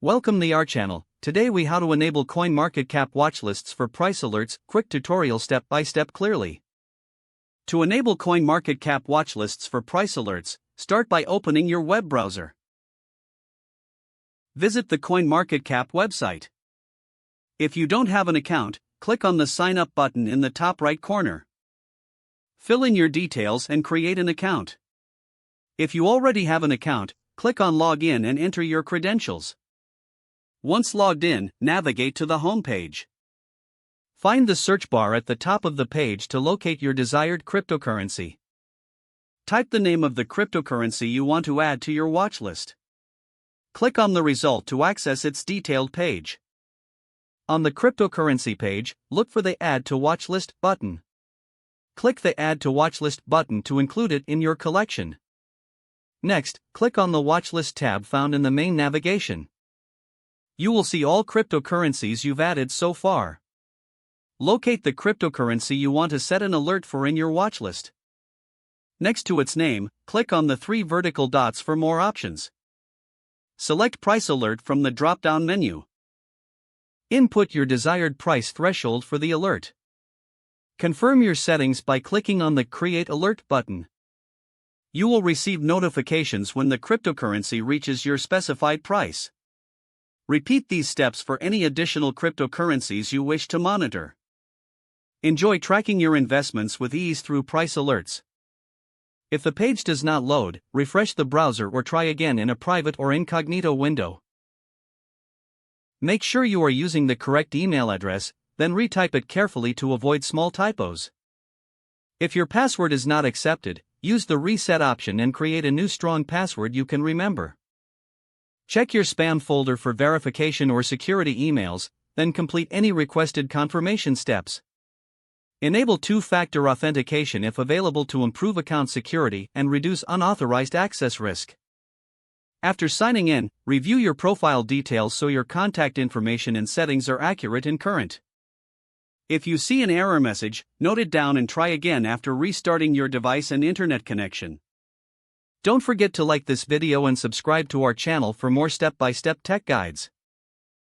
Welcome to our channel. Today we how to enable CoinMarketCap watchlists for price alerts. Quick tutorial step by step clearly. To enable CoinMarketCap watchlists for price alerts, start by opening your web browser. Visit the CoinMarketCap website. If you don't have an account, click on the Sign Up button in the top right corner. Fill in your details and create an account. If you already have an account, click on Log In and enter your credentials. Once logged in, navigate to the home page. Find the search bar at the top of the page to locate your desired cryptocurrency. Type the name of the cryptocurrency you want to add to your watchlist. Click on the result to access its detailed page. On the cryptocurrency page, look for the Add to Watchlist button. Click the Add to Watchlist button to include it in your collection. Next, click on the Watchlist tab found in the main navigation. You will see all cryptocurrencies you've added so far. Locate the cryptocurrency you want to set an alert for in your watchlist. Next to its name, click on the three vertical dots for more options. Select Price Alert from the drop-down menu. Input your desired price threshold for the alert. Confirm your settings by clicking on the Create Alert button. You will receive notifications when the cryptocurrency reaches your specified price. Repeat these steps for any additional cryptocurrencies you wish to monitor. Enjoy tracking your investments with ease through price alerts. If the page does not load, refresh the browser or try again in a private or incognito window. Make sure you are using the correct email address, then retype it carefully to avoid small typos. If your password is not accepted, use the reset option and create a new strong password you can remember. Check your spam folder for verification or security emails, then complete any requested confirmation steps. Enable two-factor authentication if available to improve account security and reduce unauthorized access risk. After signing in, review your profile details so your contact information and settings are accurate and current. If you see an error message, note it down and try again after restarting your device and internet connection. Don't forget to like this video and subscribe to our channel for more step-by-step tech guides.